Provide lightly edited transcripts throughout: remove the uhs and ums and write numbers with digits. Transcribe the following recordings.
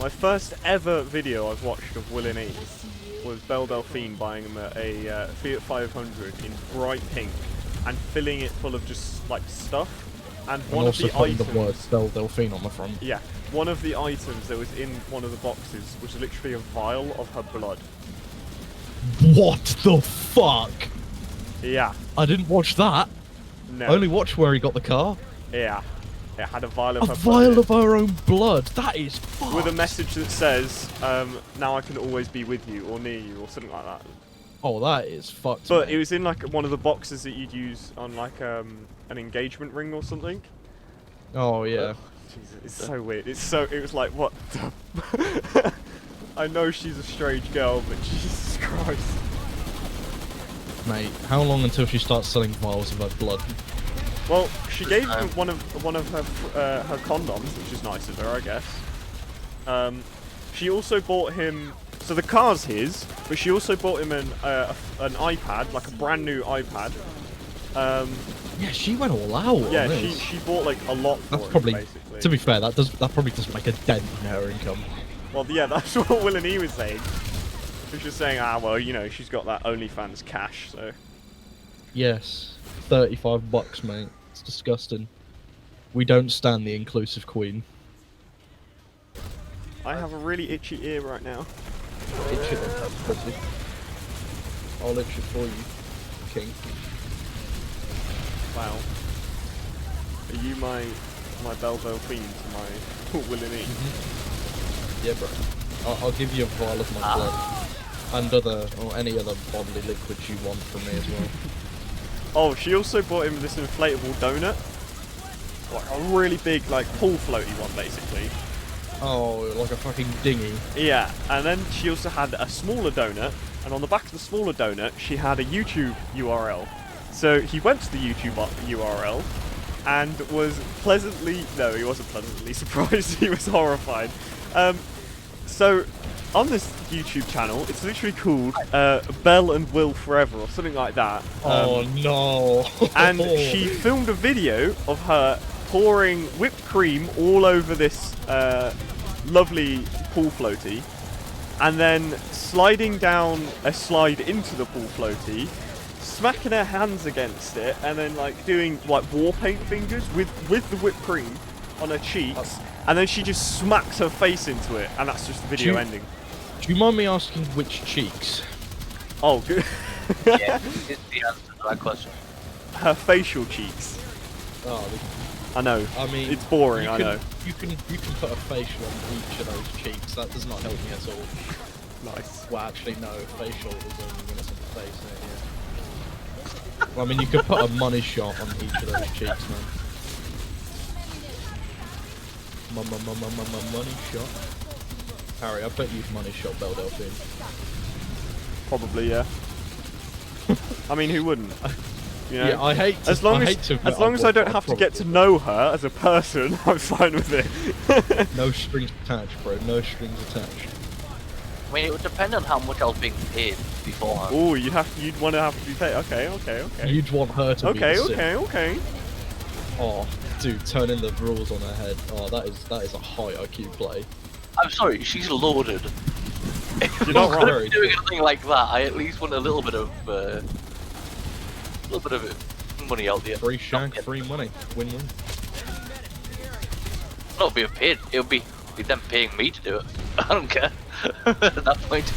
My first ever video I've watched of Will and E was Belle Delphine buying him a Fiat 500 in bright pink and filling it full of just like stuff. And one of the items, the word Belle Delphine on the front. yeah, one of the items that was in one of the boxes was literally a vial of her blood. What the fuck? Yeah. I didn't watch that. No. I only watched where he got the car. Yeah. It had a vial of A her vial blood. of her own blood. That is fucked. With a message that says, now I can always be with you or near you or something like that. Oh, that is fucked. But mate. it was in like one of the boxes that you'd use on like an engagement ring or something. Oh yeah. Jesus, it's so weird. It was like, what the... I know she's a strange girl, but Jesus Christ. Mate, how long until she starts selling vials of her blood? Well, she gave him one of her condoms, which is nice of her, I guess. She also bought him. So the car's his, but she also bought him an iPad, like a brand new iPad. Yeah, she went all out. Yeah, on this. she bought like a lot for That's him, probably. basically. To be fair, that probably doesn't make a dent in her income. Well, yeah, that's what Will and E was saying. He was just saying, well, you know, she's got that OnlyFans cash, so. Yes, $35, mate. It's disgusting. We don't stand the inclusive queen. I have a really itchy ear right now. Itch it, pussy. I'll itch it for you, king. Wow. Are you my Belle Delphine to my Will and E? Yeah, bro. I'll give you a vial of my blood. And any other bodily liquids you want from me as well. Oh, she also bought him this inflatable donut. Like a really big, like, pool floaty one, basically. Oh, like a fucking dinghy. Yeah, and then she also had a smaller donut, and on the back of the smaller donut, she had a YouTube URL. So he went to the YouTube URL and was pleasantly... No, he wasn't pleasantly surprised. He was horrified. So on this YouTube channel, it's literally called Belle and Will Forever or something like that. Oh no! And she filmed a video of her pouring whipped cream all over this lovely pool floaty, and then sliding down a slide into the pool floaty, smacking her hands against it, and then like doing like war paint fingers with the whipped cream on her cheeks, and then she just smacks her face into it, and that's just the video ending. Do you mind me asking which cheeks? Oh, good. Yeah, it's the answer to that question. Her facial cheeks. Oh, I know. I mean, it's boring. I know. You can put a facial on each of those cheeks. That does not help me at all. Nice. Well, actually, no. Facial is only when it's on the face. Yeah. Well, I mean, you could put a money shot on each of those cheeks, man. Money shot. Harry, I bet you've money shot Belle Delphine. Probably, yeah. I mean, who wouldn't? You know? Yeah, I hate to. As long as I don't I'd have to get to probably- know her as a person, I'm fine with it. No strings attached, bro. No strings attached. I mean, it would depend on how much I was being paid beforehand. Oh, you'd want to have to be paid. Okay. You'd want her to be the simp. Okay. Oh, dude, turning the rules on her head. Oh, that is a high IQ play. I'm sorry, she's loaded. You're not Instead wrong. of doing anything like that, I at least want a little bit of money out there. Free shank, free money. Win-win. Not being paid. It'll be them paying me to do it. I don't care. At that point.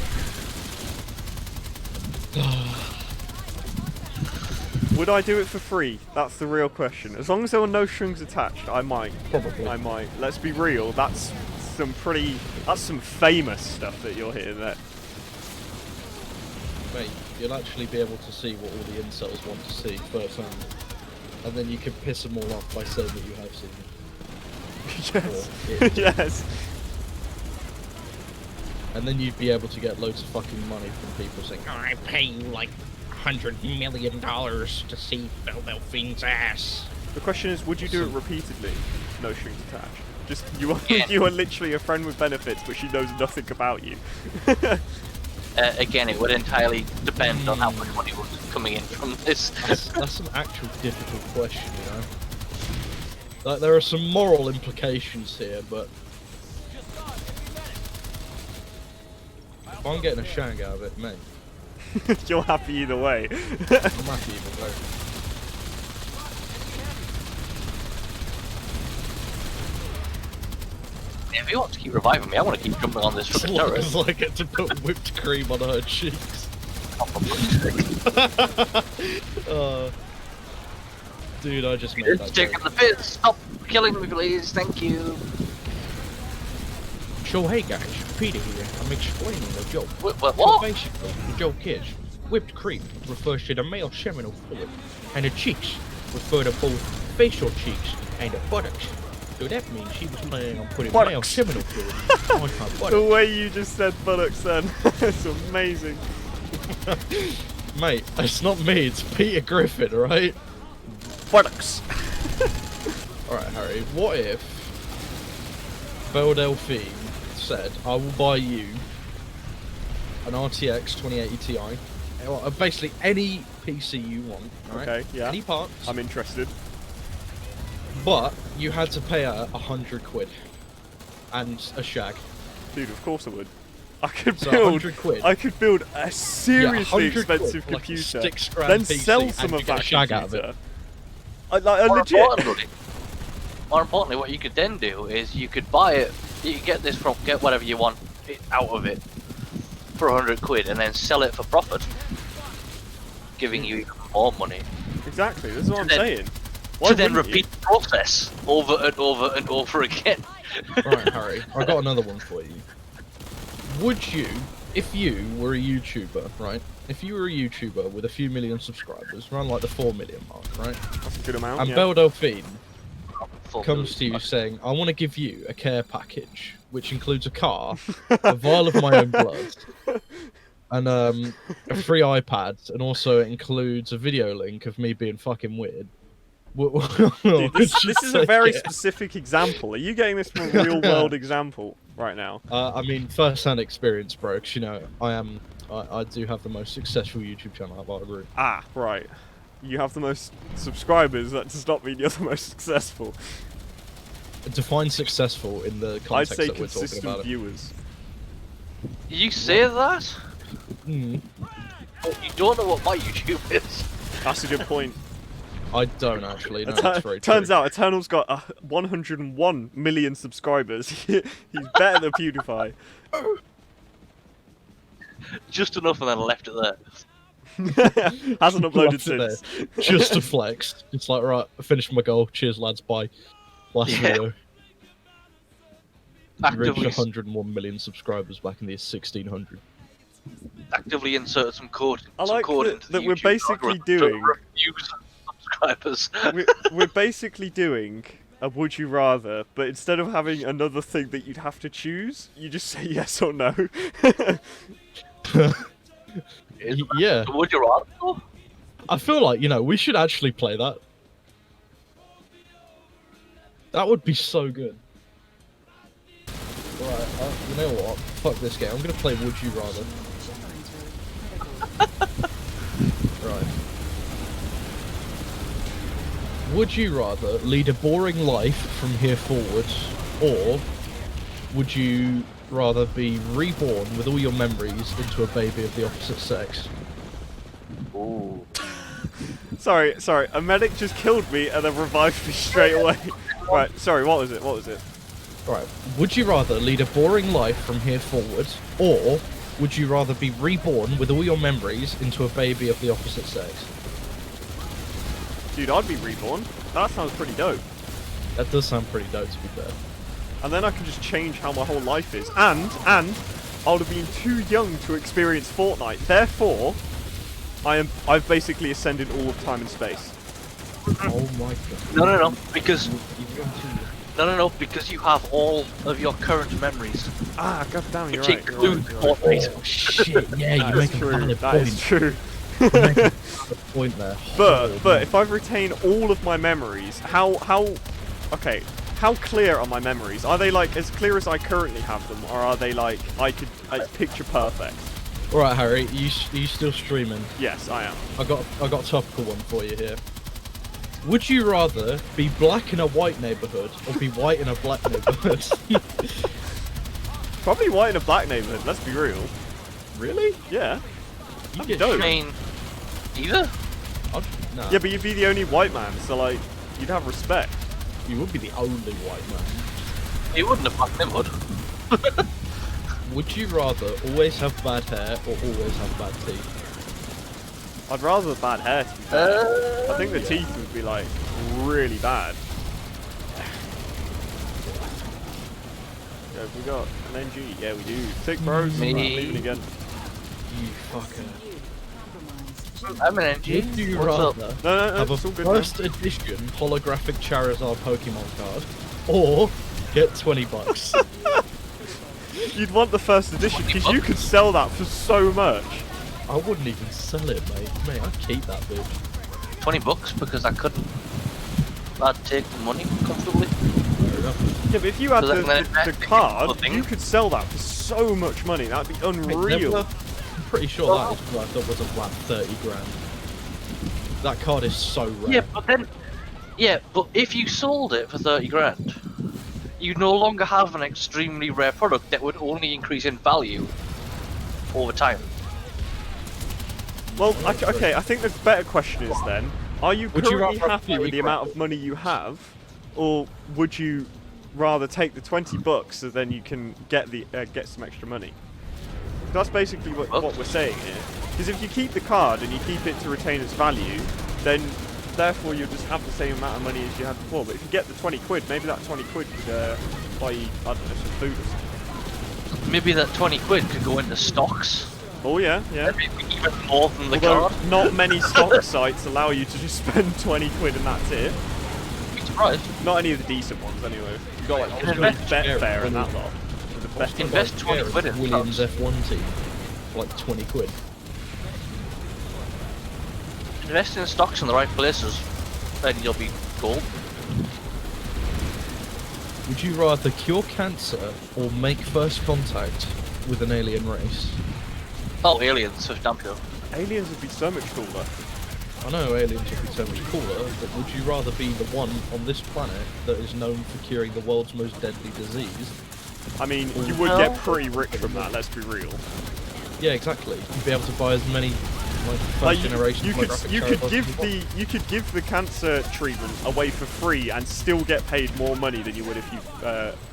Would I do it for free? That's the real question. As long as there were no strings attached, I might. Probably. I might. Let's be real. That's some famous stuff that you're hitting there. Mate, you'll actually be able to see what all the incels want to see firsthand. And then you can piss them all off by saying that you have seen it. Yes. Or it. Yes. And then you'd be able to get loads of fucking money from people saying, oh, I pay you like $100 million to see Belle Delphine's ass. The question is, would you do it repeatedly? No strings attached. Just you are Yeah. you are literally a friend with benefits, but she knows nothing about you. Again, it would entirely depend on how much money was coming in from this. That's an actual difficult question, you know. Like, there are some moral implications here, but If I'm getting a shag out of it, mate, You're happy either way. I'm happy either way. If you want to keep reviving me, I want to keep jumping on this fucking turret. It's like I get to put whipped cream on her cheeks. Dude, I just made that Stick joke. in the pit. Stop killing me, please. Thank you. So hey guys, Peter here. I'm explaining the joke. What? So basically, the joke is, whipped cream refers to the male seminal fluid, and the cheeks refer to both facial cheeks and the buttocks. So that means she was planning on putting male Buttocks. seminal fluid on her The buttocks. way you just said buttocks then. It's amazing. Mate, it's not me, it's Peter Griffin, right? Buttocks. Alright, Harry, what if Belle Delphine said, I will buy you an RTX 2080 Ti, or basically any PC you want, right? Okay, yeah. Any parts, I'm interested. but you had to pay her 100 quid and a shag. Dude, of course I would. I could So build 100 quid. I could build a seriously 100 quid expensive for like a computer, 6 grand then PC sell and some you of get a that shag out of computer. it. More importantly, what you could then do is you could buy it. You could get whatever you want out of it for 100 quid, and then sell it for profit, giving you even more money. Exactly, this is what I'm then- saying. Why to then wouldn't you? repeat the process over and over and over again. Right, Harry, I got another one for you. Would you, if you were a YouTuber, right? If you were a YouTuber with a few million subscribers, around like the 4 million mark, right? That's a good amount, And yeah. Belle Delphine Full comes to you moon. saying, I want to give you a care package, which includes a car, a vial of my own blood, and a free iPad, and also it includes a video link of me being fucking weird. Dude, this is a very Yeah. specific example. Are you getting this from a real world example right now? I mean, first-hand experience, bro. 'Cause, you know, I do have the most successful YouTube channel out of route. Ah, right. You have the most subscribers, that does not mean you're the most successful. Define successful in the I'd context say that we're talking consistent about it. viewers. You say that, Mm, but you don't know what my YouTube is. That's a good point. I don't actually. No, that's very Turns true. out Eternal's got 101 million subscribers. He's better than PewDiePie. Just enough, and then left it there. Hasn't uploaded Left it since. Just to flex. It's like, right, I finished my goal. Cheers, lads. Bye. Last Yeah. video. Reached Actively, 101 million subscribers back in the year 1600. actively insert some code. I some like code that- into that the we're YouTube basically algorithm to doing- refuse subscribers. We're basically doing a would you rather, but instead of having another thing that you'd have to choose, you just say yes or no. Is that- Yeah, Would you rather? though? I feel like, you know, we should actually play that. That would be so good. Right, you know what? Fuck this game. I'm gonna play Would You Rather. Right. Would you rather lead a boring life from here forward, or would you rather be reborn with all your memories into a baby of the opposite sex? Ooh. sorry, a medic just killed me and then revived me straight away. Right, sorry, what was it? Right. Would you rather lead a boring life from here forward, or would you rather be reborn with all your memories into a baby of the opposite sex? Dude, I'd be reborn. That sounds pretty dope. That does sound pretty dope, to be fair. And then I can just change how my whole life is. And I would have been too young to experience Fortnite. Therefore, I've basically ascended all of time and space. Oh my god. No, because You've gone too. because you have all of your current memories, Ah, god damn, you're which right. You're include right, you're right. Fortnite. Oh shit! Yeah, That you is make a true. valid That point. is true. You make a valid point there. But if I retain all of my memories, how clear are my memories? Are they like as clear as I currently have them, or are they like picture perfect? All right, Harry, you still streaming? Yes, I am. I got a topical one for you here. Would you rather be black in a white neighborhood or be white in a black neighborhood? Probably white in a black neighborhood. Let's be real. Really? Yeah. You That'd get be dope. I mean, either. Nah, Yeah, but you'd be the only white man, so like, you'd have respect. you would be the only white man. He wouldn't have fucked him, would. Would you rather always have bad hair or always have bad teeth? I'd rather bad hair, to be fair. I think the teeth would be like really bad. Yeah, have we got an NG? Yeah, we do. Thick bros. Me. Right, leaving again. You fucker. I'm an NG. Would you What's up? rather No, no, no. have a It's all good. Man. first edition holographic Charizard Pokemon card or get $20? You'd want the first edition because you could sell that for so much. I wouldn't even sell it, mate. Mate, I'd keep that bitch. $20 because I couldn't. I'd take the money comfortably. Fair enough. Yeah, but if you had So then the card, the thing- you could sell that for so much money. That'd be Mate, unreal. never- I'm pretty sure that is worth upwards of like 30 grand. That card is so rare. Yeah, but then, but if you sold it for 30 grand, you no longer have an extremely rare product that would only increase in value over time. Well, okay, I think the better question is then, are you Would you currently rather happy with the amount of money you have, or would you rather take the $20 so then you can get some extra money? That's basically what we're saying here. Because if you keep the card and you keep it to retain its value, then therefore you'll just have the same amount of money as you had before. But if you get the 20 quid, maybe that 20 quid could buy you, I don't know, some food or something. Maybe that 20 quid could go into stocks. Oh yeah, yeah. Maybe even more than the Although card. not many stock sites allow you to just spend 20 quid and that's it. Be surprised. Not any of the decent ones anyway. You've got like You can good invest- Betfair and that lot. The best Invest 20 quid in Williams stocks. F1 team for like 20 quid. Invest in stocks in the right places, then you'll be gold. Would you rather cure cancer or make first contact with an alien race? Oh, aliens, so damn sure. Aliens would be so much cooler. I know aliens would be so much cooler, but would you rather be the one on this planet that is known for curing the world's most deadly disease? I mean, you would get pretty rich from that, let's be real. Yeah, exactly. You'd be able to buy as many like Like, first generation holographic you could Charizards give as you want. you could give the cancer treatment away for free and still get paid more money than you would if you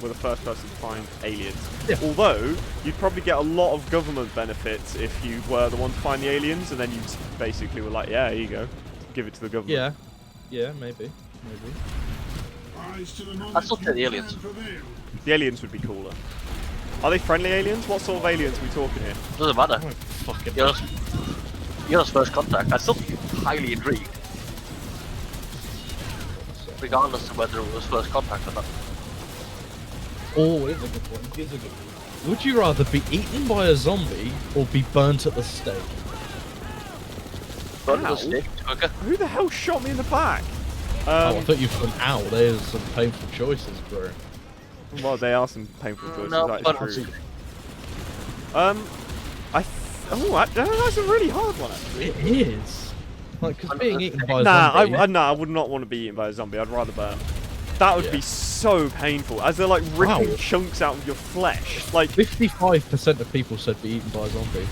were the first person to find aliens. Yeah. Although you'd probably get a lot of government benefits if you were the one to find the aliens, and then you basically were like, yeah, here you go, give it to the government. Yeah, maybe. I'd still take the aliens. The aliens would be cooler. Are they friendly aliens? What sort of aliens are we talking here? Doesn't matter. I don't fucking You're first contact. I'd still be highly intrigued, regardless of whether it was first contact or not. Oh, it's a good one. It's a good one. Would you rather be eaten by a zombie or be burnt at the stake? Burn Ow. the stick, quicker. Who the hell shot me in the back? Oh, I thought you put an ow. There's some painful choices, bro. Well, they are some painful choices. No, that but- is true. That's a really hard one actually. It is. Like, because being eaten by a Nah, zombie. I would not want to be eaten by a zombie. I'd rather burn. That would Yeah. be so painful, as they're like ripping Wow. chunks out of your flesh. Like, 55% of people said be eaten by a zombie.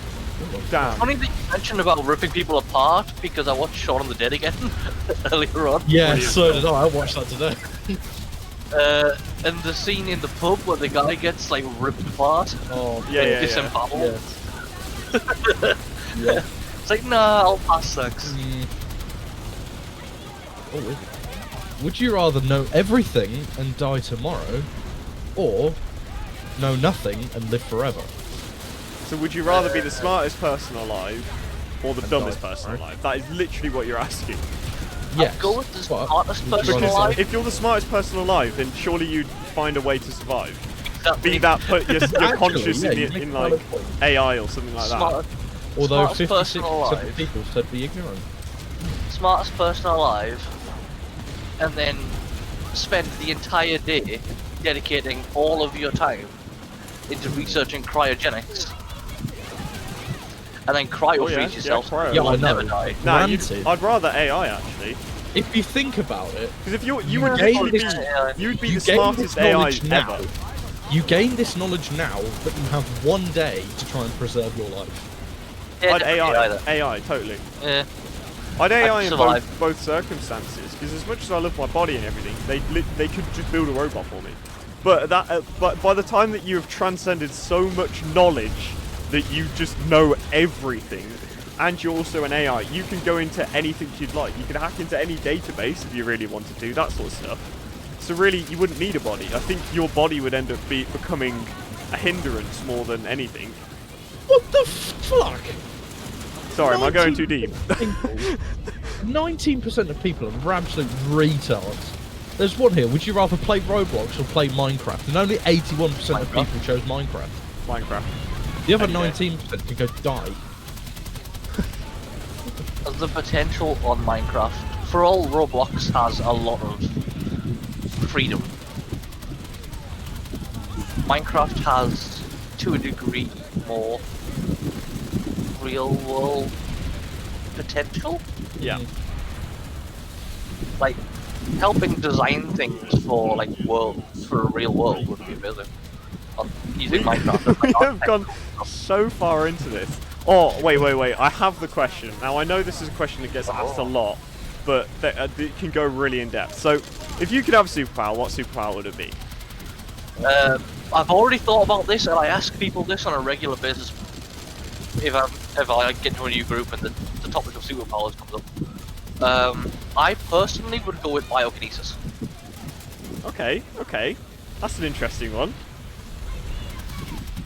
damn. Funny that you mentioned about ripping people apart because I watched Shaun of the Dead again earlier on. Yeah, Brilliant. so did I. I watched that today. And the scene in the pub where the guy gets like ripped apart, Oh, Yeah. disemboweled. yes. Yeah. It's like, nah, I'll pass sex. Oh, would you rather know everything and die tomorrow, or know nothing and live forever? So would you rather be the smartest person alive, or the And dumbest die, person right? alive? That is literally what you're asking. Yes. Go with the but smartest would you person rather- Because alive. if you're the smartest person alive, then surely you'd find a way to survive. Exactly. Be that put you're Actually, conscious yeah, you in, make in a like valid point. AI or something like that. Smartest, Although smartest person 56% of alive. people said be ignorant. Smartest person alive, and then spend the entire day dedicating all of your time into researching cryogenics, and then cryo Oh, yeah, freeze yourself. yeah, cryo. You will Yeah, I never know. die. Nah, Granted. I'd rather AI actually. If you think about it, Because if you You would gain literally this- be, you'd be you the gain smartest this knowledge AI now. ever. You gain this knowledge now, but you have 1 day to try and preserve your life. Yeah, I'd definitely AI. either. AI, totally. Yeah. I'd AI in survive. both circumstances, because as much as I love my body and everything, they could just build a robot for me. But but by the time that you have transcended so much knowledge that you just know everything, and you're also an AI, you can go into anything you'd like. You can hack into any database if you really wanted to, that sort of stuff. So really, you wouldn't need a body. I think your body would end up becoming a hindrance more than anything. What the fuck? Sorry, am I going too deep? 19% of people are absolute retards. There's one here. Would you rather play Roblox or play Minecraft? And only 81% of people chose Minecraft. Minecraft. The other Okay. 19% can go die. The potential on Minecraft, for all Roblox has a lot of freedom, Minecraft has, to a degree, more real world potential. Yeah. Like, helping design things for like for a real world would be amazing. On using Minecraft. We have gone so far into this. Oh, wait. I have the question. Now, I know this is a question that gets asked a lot, but it can go really in depth. So, if you could have a superpower, what superpower would it be? I've already thought about this, and I ask people this on a regular basis. If I get to a new group and the topic of superpowers comes up, I personally would go with biokinesis. Okay. That's an interesting one.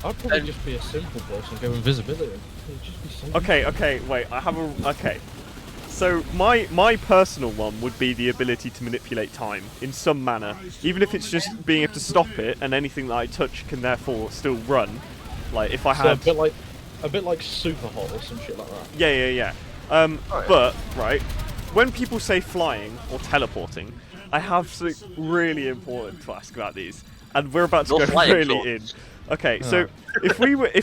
I'd probably just be a simple person, go invisibility. It'd just be so Okay, wait, I have a... Okay. So, my personal one would be the ability to manipulate time in some manner. Even if it's just being able to stop it, and anything that I touch can therefore still run. Like, if I So had... a bit like super hot or some shit like that. Yeah. But, right, when people say flying or teleporting, I have something really important to ask about these. And we're about to You're go flying really in. clothes. Okay, so if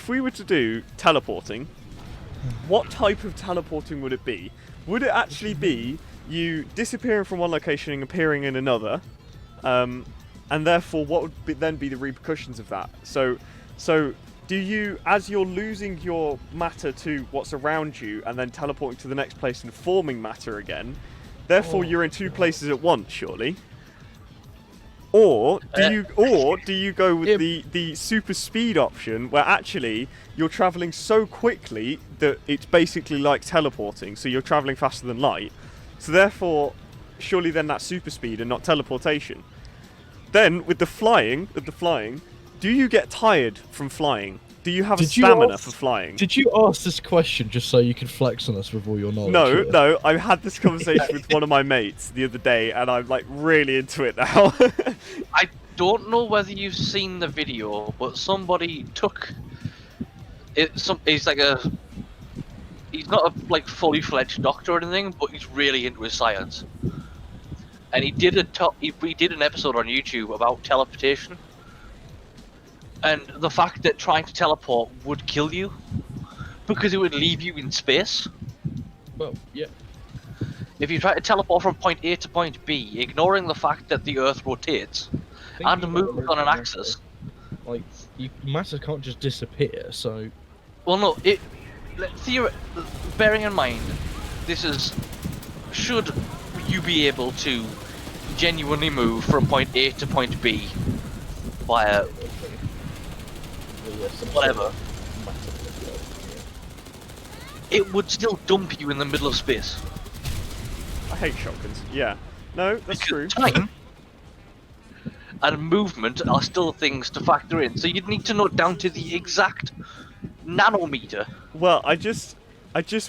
we were to do teleporting, what type of teleporting would it be? Would it actually be you disappearing from one location and appearing in another? And therefore, what would then be the repercussions of that? So do you, as you're losing your matter to what's around you and then teleporting to the next place and forming matter again, therefore you're in two places at once, surely? Or do you go with the super speed option where actually you're traveling so quickly that it's basically like teleporting, so you're traveling faster than light. So therefore, surely then that's super speed and not teleportation. Then with the flying, do you get tired from flying? Do you have stamina for flying? Did you ask this question just so you could flex on us with all your knowledge? No, I had this conversation with one of my mates the other day, and I'm like really into it now. I don't know whether you've seen the video, but somebody took it. He's like he's not a like fully fledged doctor or anything, but he's really into his science. And he did we did an episode on YouTube about teleportation, and the fact that trying to teleport would kill you because it would leave you in space. Well, yeah. If you try to teleport from point A to point B, ignoring the fact that the Earth rotates and moves on an axis. Like, matter can't just disappear, so... Well, no, bearing in mind, this is... Should you be able to genuinely move from point A to point B via whatever, it would still dump you in the middle of space. I hate shotguns. Yeah. No, that's true. Time and movement are still things to factor in, so you'd need to know down to the exact nanometer Well, I just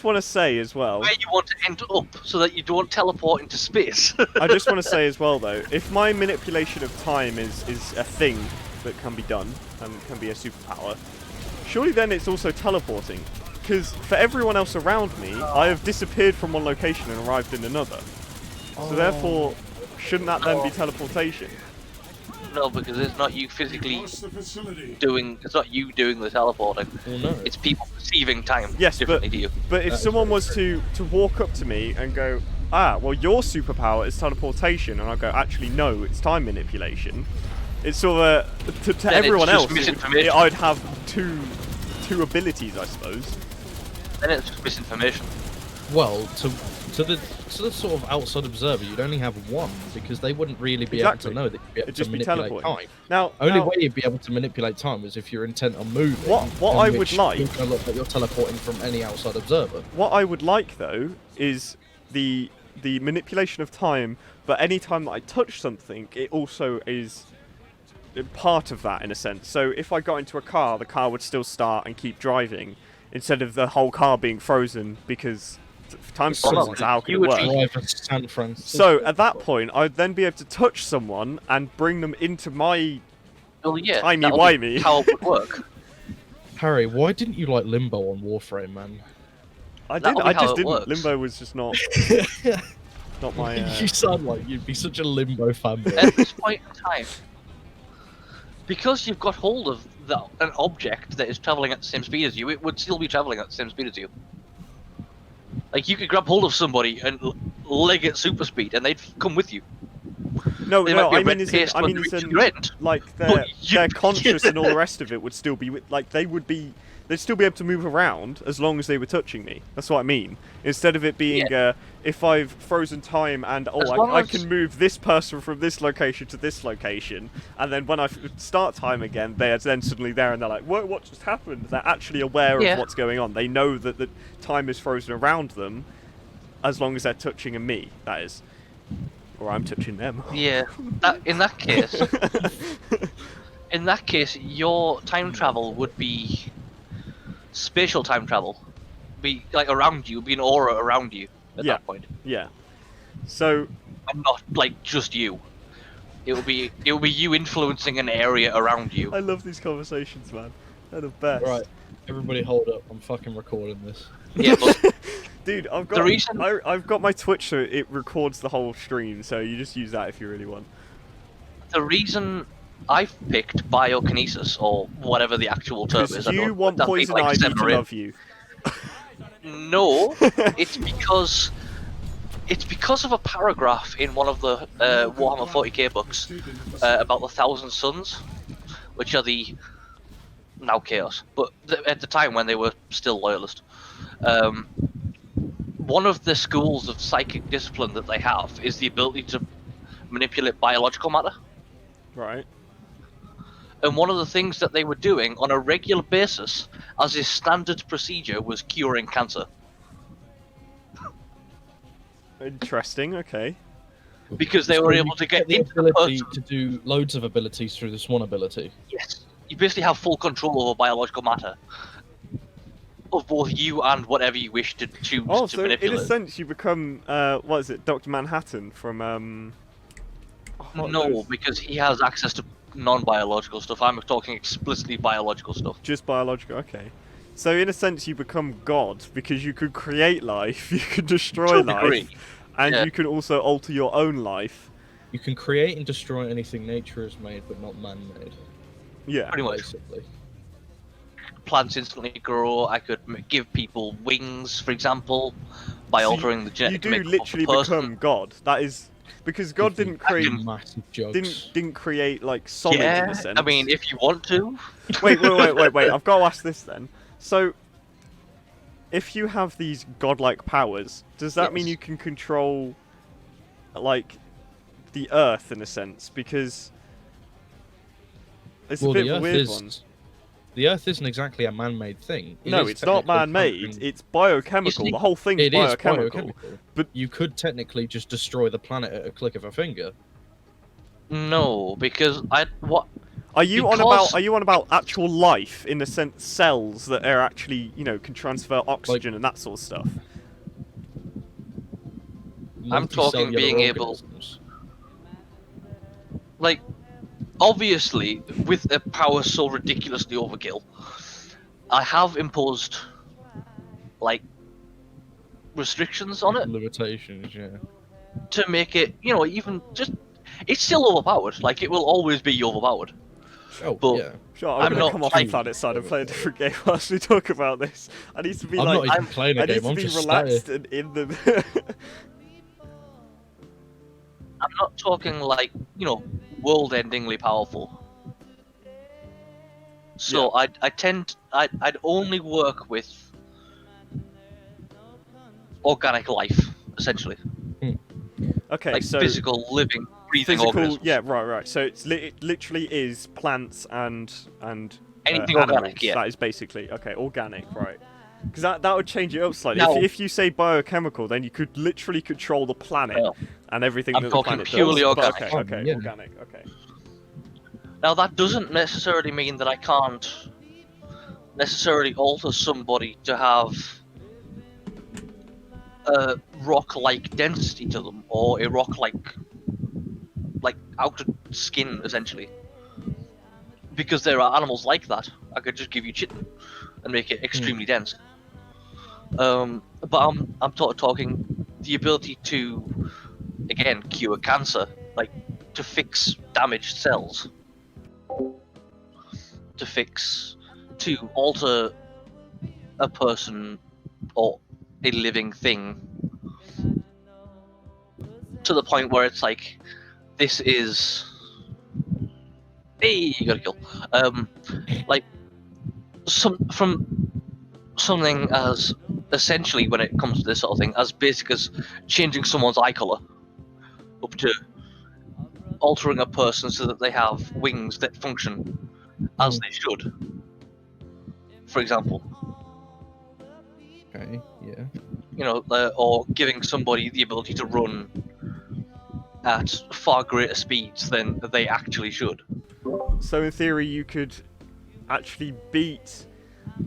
want to say as well. where you want to end up, so that you don't teleport into space. I just want to say as well, though, if my manipulation of time is a thing that can be done and can be a superpower, surely then it's also teleporting. Because for everyone else around me, I have disappeared from one location and arrived in another. So therefore, shouldn't that then be teleportation? No, because it's not you physically doing. It's not you doing the teleporting. Well, no. It's people perceiving time Yes, differently to you. but if someone was to walk up to me and go, well, your superpower is teleportation, and I go, actually, no, it's time manipulation, It's sort of to Then everyone it's just else. misinformation. I'd have two abilities, I suppose. Then it's just misinformation. Well, to the sort of outside observer, you'd only have one because they wouldn't really be Exactly. able to know that you'd be able It'd to just be manipulate teleporting. time. Now, Only way you'd be able to manipulate time is if you're intent on moving. What in I would which like- you're gonna look like you're teleporting from any outside observer. what I would like though is the manipulation of time, but any time that I touch something, it also is part of that in a sense. So if I got into a car, the car would still start and keep driving, instead of the whole car being frozen because time's Well, frozen. So how can you it would work? be- Drive to San Francisco. So at that point, I'd then be able to touch someone and bring them into my. Well, yeah, Timey that'll be wimey. how it would work. Harry, why didn't you like Limbo on Warframe, man? I That'll didn't. be I how just it didn't. works. Limbo was just not my. You sound like you'd be such a Limbo fanboy. At this point in time, because you've got hold of an object that is traveling at the same speed as you, it would still be traveling at the same speed as you. Like, you could grab hold of somebody and leg at super speed, and they'd come with you. No, They no. might be I a mean, red as in, paste I when mean, they as reach in, your end. like their But you- their conscious and all the rest of it would still be like they would be. They'd still be able to move around as long as they were touching me. That's what I mean. Instead of it being, if I've frozen time and As long I as- can move this person from this location to this location, and then when I start time again, they are then suddenly there and they're like, what just happened? They're actually aware Yeah. of what's going on. They know that the time is frozen around them, as long as they're touching me. That is, or I'm touching them. Yeah, in that case, your time travel would be spatial time travel. Be like around you, be an aura around you at Yeah. that point, Yeah. So and not like just you. It will be you influencing an area around you. I love these conversations, man. They're the best. Right, everybody hold up. I'm fucking recording this. Yeah, but Dude, I've The got reason- I've got my Twitch so it records the whole stream, so you just use that if you really want. the reason I've picked biokinesis, or whatever the actual term is, Because I you don't- want that people Poison like Ivy to separate. love you. No, it's because of a paragraph in one of the Warhammer 40k books about the Thousand Suns, which are the now Chaos, but at the time when they were still Loyalist. One of the schools of psychic discipline that they have is the ability to manipulate biological matter. Right. And one of the things that they were doing on a regular basis, as a standard procedure, was curing cancer. Interesting. Okay. Because they were able to get the into the ability person. to do loads of abilities through this one ability. Yes. You basically have full control over biological matter. Of both you and whatever you wish to choose Oh, to so in manipulate. a sense you become what is it, Dr. Manhattan from what are No, those? because he has access to non-biological stuff. I'm talking explicitly biological stuff. Just biological. Okay. So in a sense you become God because you could create life, you could destroy To a life, degree, and yeah. you can also alter your own life. You can create and destroy anything nature has made, but not man-made. Yeah. Pretty much. Basically. Plants instantly grow. I could give people wings, for example, by So altering the You genetic do makeup of literally the person. become God. That is because God didn't create massive jugs. didn't create like solid in Yeah, a sense. I mean, if you want to. wait. I've got to ask this then. So, if you have these godlike powers, does that mean Yes. you can control, like, the Earth in a sense? Because it's a bit of a weird one. The Earth isn't exactly a man-made thing. It No, is it's not technically man-made. something- It's biochemical. see, The whole thing's It is biochemical. biochemical. But You could technically just destroy the planet at a click of a finger. No, because are you on Because- about? Are you on about actual life in the sense cells that are actually can transfer oxygen and that sort of stuff? I'm talking Multicellular being able- organisms. like, obviously, with a power so ridiculously overkill, I have imposed, like, restrictions on it Limitations, yeah. to make it, even just. It's still overpowered. Like, it will always be overpowered. Oh, But- yeah. Sure, I'm I'm gonna not come off like- the planet side and play a different game whilst we talk about this. I need to be I'm like, not even playing a I need game, to I'm be just relaxed and in the. I'm not talking like, world-endingly powerful. So I'd only work with organic life, essentially. Okay, Like so physical, living, breathing physical, organisms. yeah, right. So it literally is plants and Anything animals. organic, yeah. That is basically okay, organic, right? Because that would change it up slightly. Now- If you say biochemical, then you could literally control the planet No. and everything I'm that the talking planet purely does. But organic. okay, Yeah. organic, okay. Now that doesn't necessarily mean that I can't necessarily alter somebody to have a rock-like density to them, or a rock-like outer skin, essentially. Because there are animals like that. I could just give you chitin and make it extremely dense. But I'm talking the ability to, again, cure cancer, like to fix damaged cells, to alter a person or a living thing to the point where it's like, this is, hey, you gotta kill, like from something as essentially, when it comes to this sort of thing, as basic as changing someone's eye color, up to altering a person so that they have wings that function as they should, for example. Okay, yeah. Or giving somebody the ability to run at far greater speeds than they actually should. So in theory, you could actually beat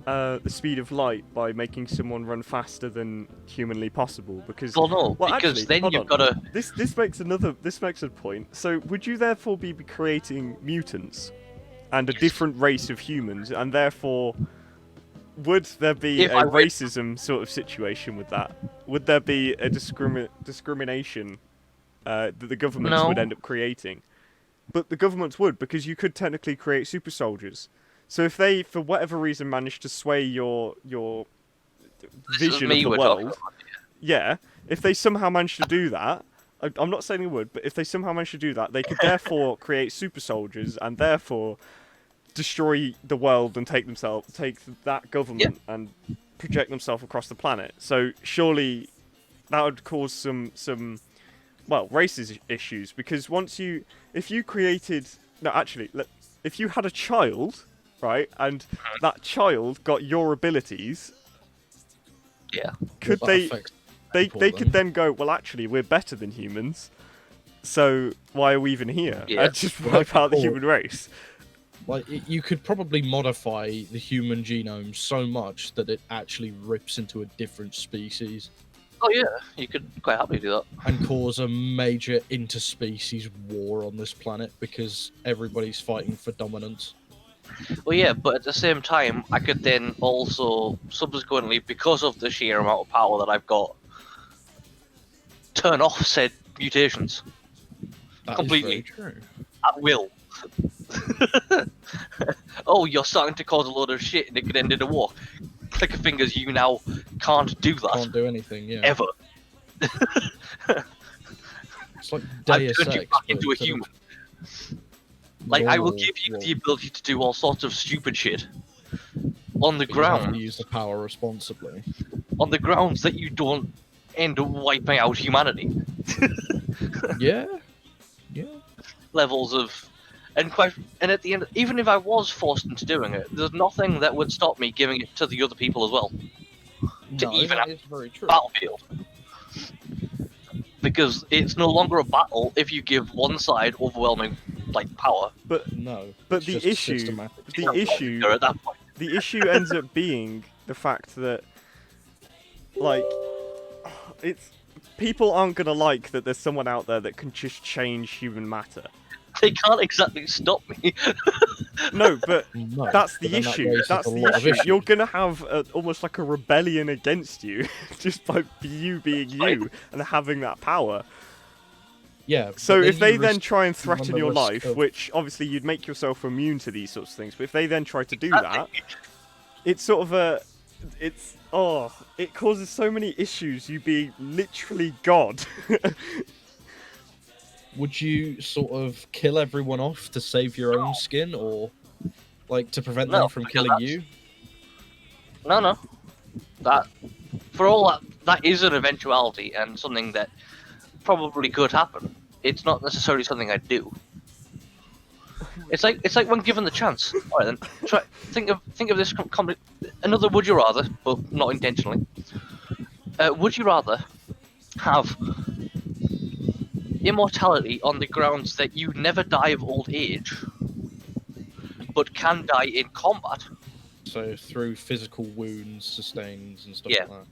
the speed of light by making someone run faster than humanly possible. Because Well, no, because actually, then hold you've on. got to. This makes a point. So would you therefore be creating mutants and a different race of humans, and therefore would there be If a I were- racism sort of situation with that? Would there be a discrimination that the governments No. would end up creating? But the governments would, because you could technically create super soldiers. So if they, for whatever reason, managed to sway your This is vision me of the we're talking world, about. yeah, if they somehow managed to do that, I'm not saying they would, but if they somehow managed to do that, they could therefore create super soldiers and therefore destroy the world and take that government and project themselves across the planet. So surely that would cause some racist issues, because if you had a child, right, and that child got your abilities, Yeah. could Well, that they affects they people they then. could then go, well, actually, we're better than humans, so why are we even here? Yeah. And just Well, wipe out the cool. human race. Like, you could probably modify the human genome so much that it actually rips into a different species Oh yeah, you could quite happily do that. and cause a major interspecies war on this planet because everybody's fighting for dominance. Well, yeah, but at the same time, I could then also subsequently, because of the sheer amount of power that I've got, turn off said mutations That is Completely. very true. at will. Oh, you're starting to cause a load of shit and it could end in a war. Click of fingers, you now can't do that. Can't do anything, yeah. Ever. It's like I've Deus turned you Ex, back but into a instead of human. Like, I will normal give you war. the ability to do all sorts of stupid shit. On the But you have ground. to use the power responsibly. On the grounds that you don't end up wiping out humanity. Yeah, yeah. Levels of. And at the end, even if I was forced into doing it, there's nothing that would stop me giving it to the other people as well. To No, even that a is very true. Battlefield. Because it's no longer a battle if you give one side overwhelming power. But No, But it's the just a issue- systematic the problem. issue At that point. the issue ends up being the fact that, like, it's people aren't gonna like that there's someone out there that can just change human matter. They can't exactly stop me. No, but No, that's but the then that issue. raises That's a the lot of issue. issues. You're gonna have almost like a rebellion against you, just by you being you and having that power. Yeah. So but if they you then risk- try and run threaten the your risk life, of- which obviously you'd make yourself immune to these sorts of things, but if they then try to do that, it's sort of it causes so many issues. You being literally God. would you sort of kill everyone off to save your own skin, or like to prevent No, them from because killing you? No. That, for all that is an eventuality and something that probably could happen. It's not necessarily something I'd do. It's like when given the chance. All right, then think of this another would you rather, but not intentionally. Would you rather have immortality on the grounds that you never die of old age, but can die in combat? So through physical wounds, sustains, and stuff Yeah. like that.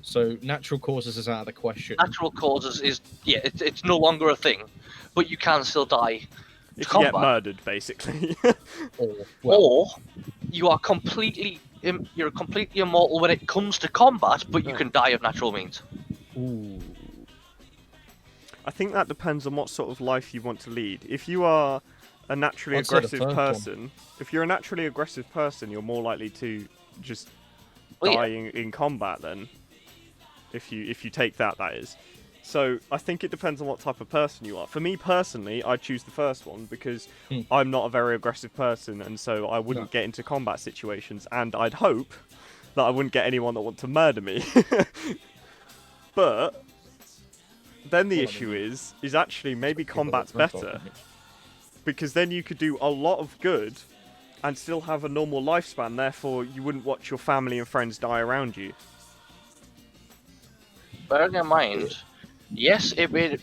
So natural causes is out of the question. Natural causes is it's no longer a thing, but you can still die. If you Combat. get murdered, basically. Or you are completely you're completely immortal when it comes to combat, but you can die of natural means. Ooh. I think that depends on what sort of life you want to lead. If you are a naturally I'd say the aggressive first one. person, if you're a naturally aggressive person, you're more likely to just Well, yeah. die in combat then. If you take that is. So I think it depends on what type of person you are. For me personally, I'd choose the first one because I'm not a very aggressive person, and so I wouldn't get into combat situations, and I'd hope that I wouldn't get anyone that want to murder me. But then the issue is actually maybe combat's better, because then you could do a lot of good and still have a normal lifespan, therefore you wouldn't watch your family and friends die around you. Bearing in mind, yes,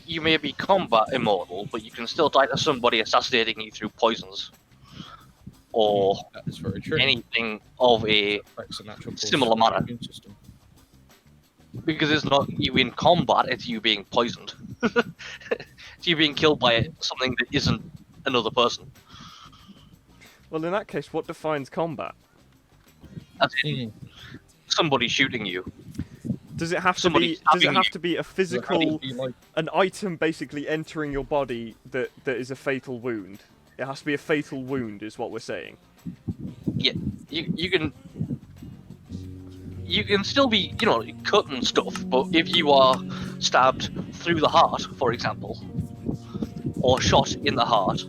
you may be combat immortal, but you can still die to somebody assassinating you through poisons, or That is very true. anything of a Affects the natural similar causes of the manner. immune system. because it's not you in combat; it's you being poisoned. It's you being killed by something that isn't another person. Well, in that case, what defines combat? As in somebody shooting you. Does it have to Somebody be? Does it stabbing have you. to be a physical, an item basically entering your body that is a fatal wound? It has to be a fatal wound, is what we're saying. Yeah, you can still be cut and stuff, but if you are stabbed through the heart, for example, or shot in the heart,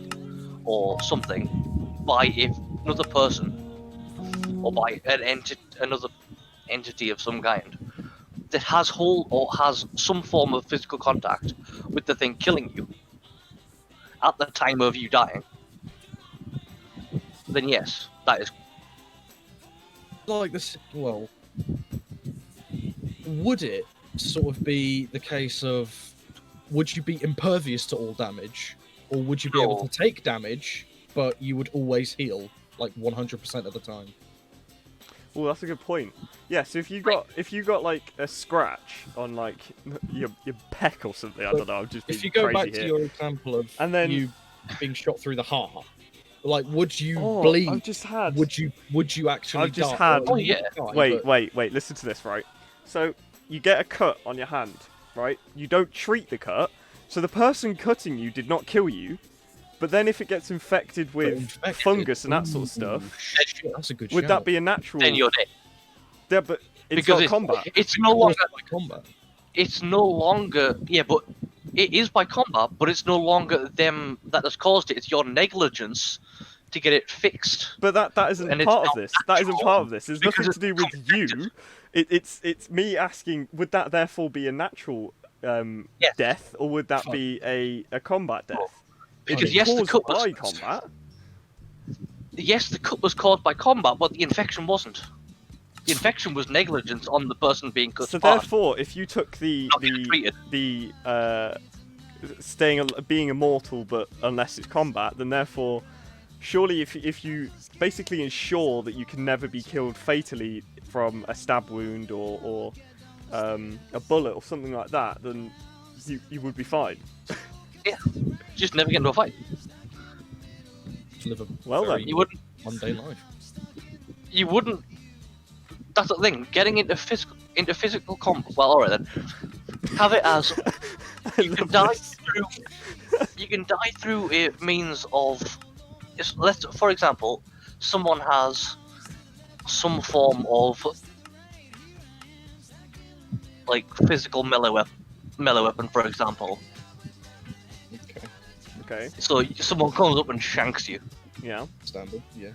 or something, by another person, or by another entity of some kind that has has some form of physical contact with the thing killing you at the time of you dying, then yes, that is. Like this. Well, would it sort of be the case of would you be impervious to all damage, or would you be able No. to take damage, but you would always heal like 100% of the time? Well, that's a good point. Yeah, so if you got like a scratch on like your peck or something, I don't know. I'm just being If you go crazy back here. to your example of And then- you being shot through the heart, like would you Oh, bleed? I've just had. Would you actually? I've just die? had- Well, Oh, you yeah. would die, Wait, but- wait. Listen to this, right? So you get a cut on your hand, right? You don't treat the cut, so the person cutting you did not kill you. But then if it gets infected with infected. fungus and that sort of stuff, Ooh, shit, that's a good would shout. that be a natural? Then you're dead. Yeah, but it's Because not combat. It's no Of course, longer. by combat. It's no longer. Yeah, but it is by combat. But it's no longer them that has caused it. It's your negligence to get it fixed. But that isn't And it's part of not this. That isn't natural part of this. There's because nothing to do it's with you. It's me asking, would that therefore be a natural Yes. death, or would that be a combat death? If Because it's yes, the caused cut was. by combat. Yes, the cut was caused by combat, but the infection wasn't. The infection was negligence on the person being cut So apart. therefore, if you took the Not being treated. being immortal, but unless it's combat, then therefore, surely if you basically ensure that you can never be killed fatally from a stab wound or a bullet or something like that, then you would be fine. Just never get into a fight. To live a Well very then. You wouldn't. mundane life. You wouldn't. That's the thing. Getting into physical combat. Well, alright then. Have it as you can die through. You can die through a means of. Let's, for example, someone has some form of like physical melee weapon, for example. Okay. Okay. So someone comes up and shanks you. Yeah. Standard, yeah.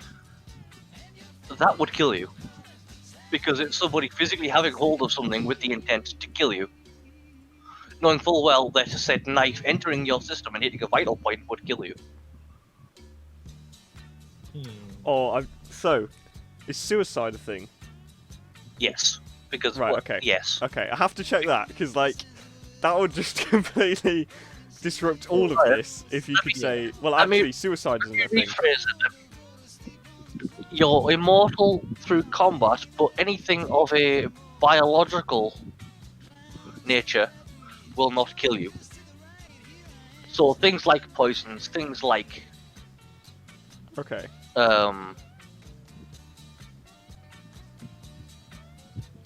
That would kill you. Because it's somebody physically having hold of something with the intent to kill you. Knowing full well that a said knife entering your system and hitting a vital point would kill you. So, is suicide a thing? Yes. Because, Right, well, okay. yes. Okay, I have to check that, because, like, that would just completely disrupt all of Right. this if you could mean- say, well, I mean, actually, suicide isn't a thing. Rephrase it. You're immortal through combat, but anything of a biological nature will not kill you. So things like poisons, things like Okay.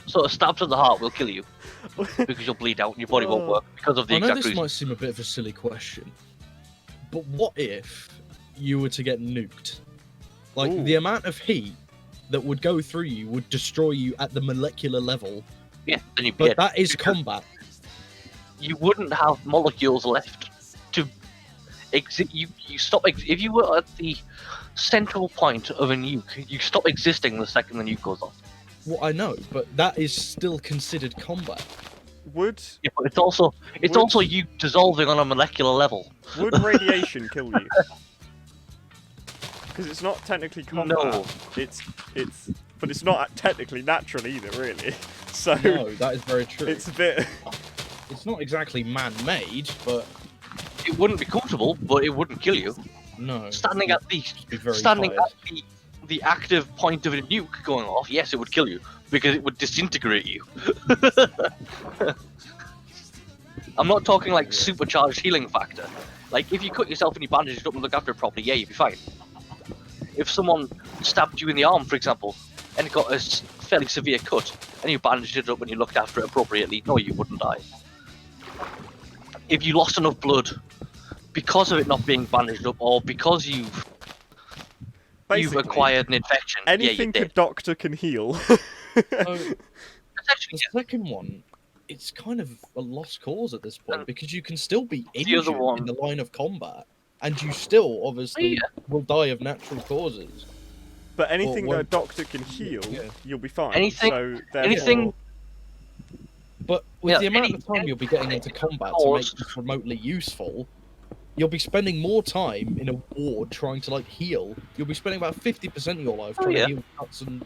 So a stab to the heart will kill you because you'll bleed out and your body won't work because of the I know exact this reason. might seem a bit of a silly question, but what if you were to get nuked? Like, Ooh. the amount of heat that would go through you would destroy you at the molecular level, Yeah, then you'd be but dead. that is combat. You wouldn't have molecules left to exist. You stop if you were at the central point of a nuke, you stop existing the second the nuke goes off. Well, I know, but that is still considered combat. Would Yeah, but it's also Would- you dissolving on a molecular level. would radiation kill you? Because it's not technically combat. No. But it's not technically natural either, really. So No, that is very true. it's a bit. It's not exactly man-made, but It wouldn't be comfortable, but it wouldn't kill you. no. Standing at the You'd be very standing tired. at the active point of a nuke going off, yes, it would kill you because it would disintegrate you. I'm not talking like supercharged healing factor. Like if you cut yourself and you bandage it up and look after it properly, yeah, you'd be fine. If someone stabbed you in the arm, for example, and got a fairly severe cut, and you bandaged it up and you looked after it appropriately, no, you wouldn't die. If you lost enough blood because of it not being bandaged up, or because you've Basically, acquired an infection, anything yeah, a you're dead. doctor can heal. So, Essentially, the second one, it's kind of a lost cause at this point And because you can still be the injured other one- in the line of combat, and you still obviously Yeah. will die of natural causes. But anything that a one- doctor can heal, Yeah. you'll be fine. Anything- So anything- therefore- But with Yeah, the amount any- of time you'll be getting into combat to make cause- this remotely useful, you'll be spending more time in a ward trying to like heal. You'll be spending about 50% of your life Oh, trying yeah. to heal cuts and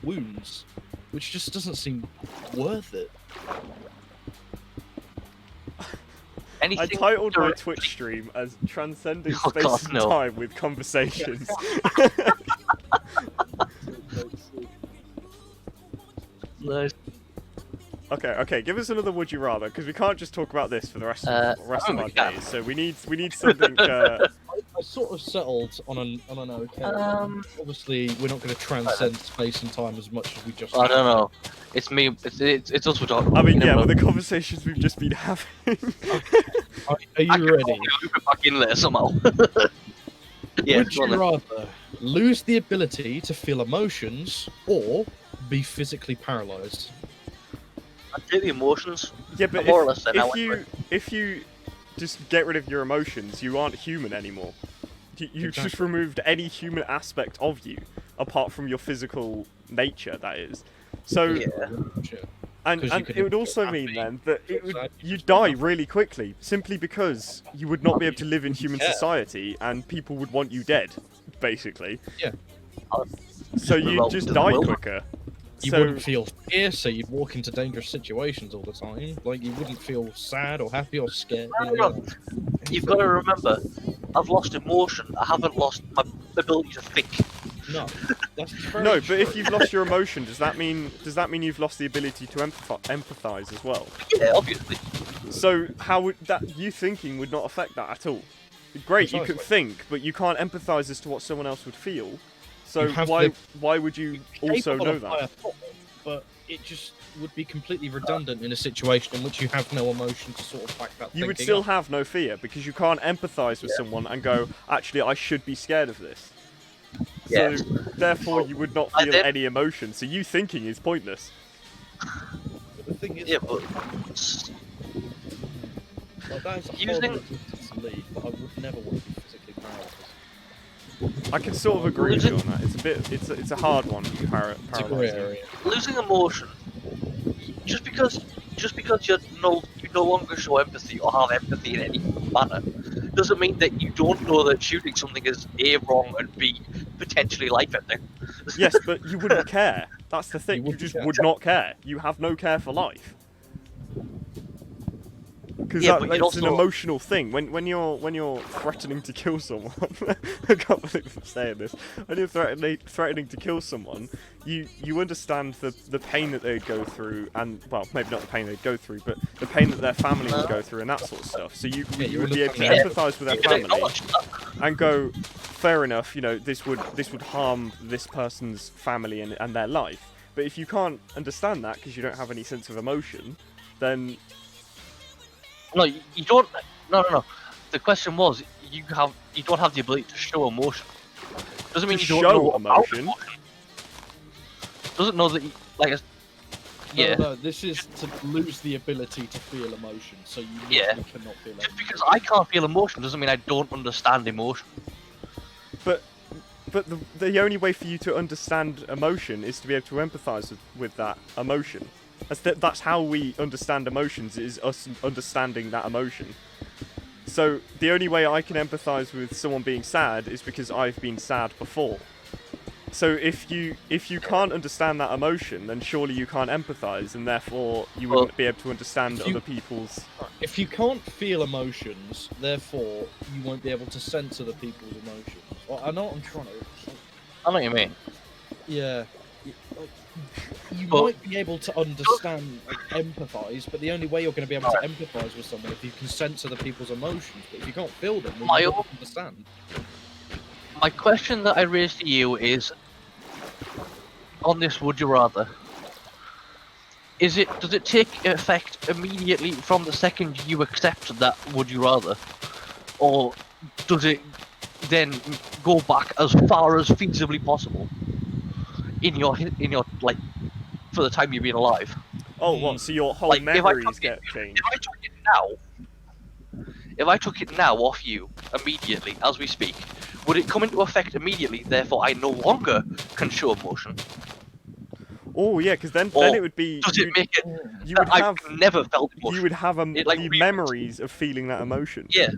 wounds, which just doesn't seem worth it. I anything titled my directly- Twitch stream as Transcending Oh, Space God, and no. Time with Conversations. Nice. Okay, give us another would you rather, because we can't just talk about this for the rest I of think our we can. days. So we need something. I sort of settled on an okay. Obviously, we're not going to transcend space and time as much as we just. I don't know. It's me. It's us we're talking. I mean, you yeah, know, with the conversations we've just been having. Are I you can ready? probably loop it back in there somehow. Yeah, Would go on you then. rather lose the ability to feel emotions or be physically paralyzed? I'd take the emotions. Yeah, but More or less then, I went if you just get rid of your emotions, you aren't human anymore. You've just Exactly. removed any human aspect of you, apart from your physical nature. That is. So, Yeah. and 'Cause you could it would feel also happy, mean then that feel it would sad, you'd just feel die happy. really quickly, simply because you would not be able to live in human Yeah. society, and people would want you dead, basically. Yeah. So Move you'd on just to the die world. quicker. You So wouldn't feel fear, so you'd walk into dangerous situations all the time. Like you wouldn't feel sad or happy or scared. No, no, You've got to remember, I've lost emotion. I haven't lost my ability to think. No, that's very no, but true. if you've lost your emotion, does that mean you've lost the ability to empathize as well? Yeah, obviously. So how would that you thinking would not affect that at all? Great, you can Precisely. think, but you can't empathize as to what someone else would feel. So You have why the- why would you also Capable know of higher that? thought, but it just would be completely redundant in a situation in which you have no emotion to sort of back that. You would thinking still up. have no fear because you can't empathize with someone and go, actually, I should be scared of this. Yes. So therefore, you would not I feel did- any emotion. So you thinking is pointless. But the thing is, Yeah, but like, that is a using- horrible existence believe, but I would never want to be physically paralysed. I can sort of agree with you on that. It's a bit. It's a hard one. It's a grey Paralyzing. area. Losing emotion, just because you no longer show empathy or have empathy in any manner, doesn't mean that you don't know that shooting something is A, wrong, and B, potentially life-ending. Yes, but you wouldn't care. That's the thing. You wouldn't just care. would not care. You have no care for life. Because Yeah, but you'd it's an also- emotional thing. When you're threatening to kill someone, I can't believe I'm saying this. When you're threatening to kill someone, you understand the pain that they'd go through, and well, maybe not the pain they'd go through, but the pain that their family would go through, and that sort of stuff. So you you would be able to understand empathise with their You can family acknowledge that. and go, fair enough. You know, this would harm this person's family and their life. But if you can't understand that because you don't have any sense of emotion, then No, you don't. No. The question was, you don't have the ability to show emotion. Doesn't mean To you don't show know about emotion? Doesn't know that you, like. Yeah. No, this is to lose the ability to feel emotion, so you Yeah. literally cannot feel Just emotion. because I can't feel emotion doesn't mean I don't understand emotion. But the only way for you to understand emotion is to be able to empathise with that emotion. That's how we understand emotions, is us understanding that emotion. So the only way I can empathise with someone being sad is because I've been sad before. So if you can't understand that emotion, then surely you can't empathise, and therefore you Well, wouldn't be able to understand if you- other people's. If you can't feel emotions, therefore you won't be able to censor the people's emotions. Well, I know what I'm trying to. I know what you mean. Yeah. You But- might be able to understand, empathise, but the only way you're going to be able to empathise with someone if you can censor the people's emotions. But if you can't feel them, then My you own- don't understand. My question that I raised to you is, on this would you rather, does it take effect immediately from the second you accept that would you rather? Or does it then go back as far as feasibly possible in your like, for the time you've been alive? Oh, what? So your whole Like, if I memories took get it- changed? If I took it now off you immediately as we speak, would it come into effect immediately? Therefore, I no longer can show emotion. Oh yeah, because then Or it would be Does it make it? you would I've have never felt emotion. you would have It, like, the re- memories of feeling that emotion. Yeah,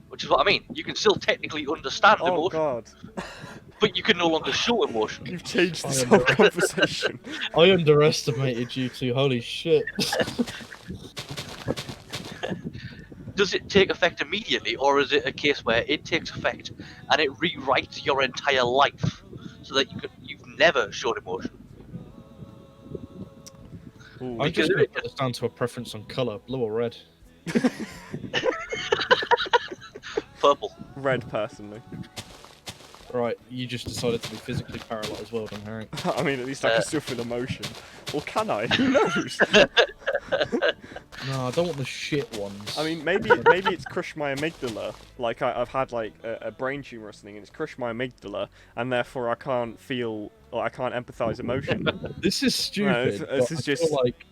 which is what I mean. You can still technically understand Oh emotion, god, but you can no longer show emotion. you've changed this I whole know. conversation. I underestimated you two. Holy shit. Does it take effect immediately, or is it a case where it takes effect and it rewrites your entire life so that you've never showed emotion? Ooh, I'm Because just going it- to put this down to a preference on colour, blue or red. Purple. red, personally. Right, you just decided to be physically paralysed. Well done, Harry. I mean, at least I can still feel emotion. Or can I? Who knows? No, I don't want the shit ones. I mean, maybe it's crushed my amygdala. Like I've had like a brain tumor or something, and it's crushed my amygdala, and therefore I can't feel or I can't empathise emotion. this is stupid. this but is I feel just- like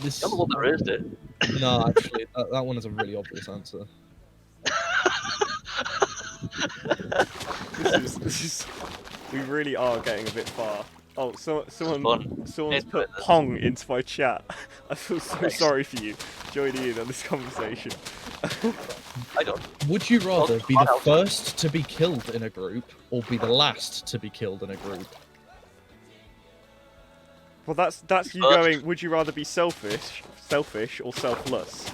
this. The other one there is it. No, actually, that one is a really obvious answer. This is we really are getting a bit far. Oh, someone's Into put it then. Pong into my chat. I feel so Thanks. sorry for you joining in on this conversation. I don't. Would you rather be I'll- the first to be killed in a group or be the last to be killed in a group? Well, that's you First. going. Would you rather be selfish or selfless?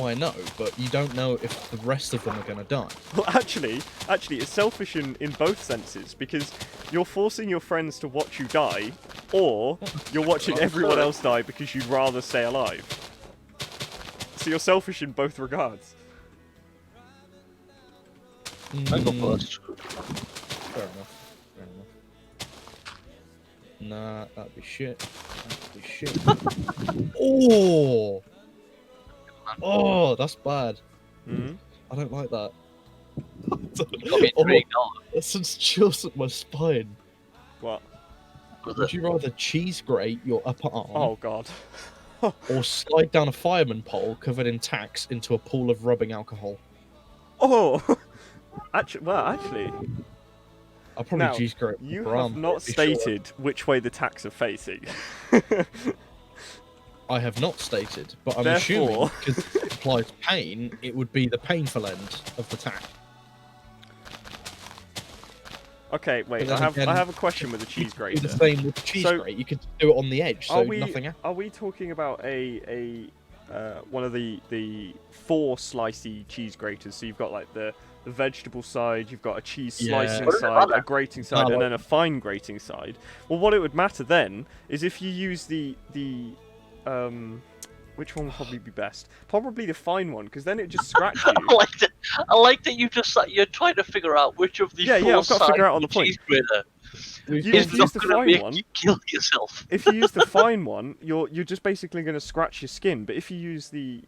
Oh, I know, but you don't know if the rest of them are going to die. Well, actually, it's selfish in both senses because you're forcing your friends to watch you die, or you're watching everyone else die because you'd rather stay alive. So you're selfish in both regards. I go Mm, first. Fair enough. Fair enough. Nah, that'd be shit. That'd be shit. Oh! Oh, that's bad. Hmm. I don't like that. You got me Oh, intrigued now. that sends chills up my spine. What? Was Would it? you rather cheese grate your upper arm Oh god. or slide down a fireman pole covered in tacks into a pool of rubbing alcohol. Oh, actually, I'll probably now cheese grate. you for have arm, not pretty sure. stated which way the tacks are facing. I have not stated, but I'm Therefore- assuming because it implies pain, it would be the painful end of the tack. Okay, wait. But then I have again, a question with the cheese Do grater. the same with the cheese So- grate. You could do it on the edge, so nothing else. Are we talking about a one of the 4 slicey cheese graters? So you've got like the vegetable side, you've got a cheese Yeah. slicing What does it side, matter? a grating side, No. and then a fine grating side. Well, what it would matter then is if you use the which one would probably be best? Probably the fine one, because then it just scratch you. I like that you just you're trying to figure out which of the Yeah, four I've got to figure out on the sides of point. cheese grater We've You got- is just not use the going to fine make one. you kill yourself. If you use the fine one, you're just basically going to scratch your skin. But if you use the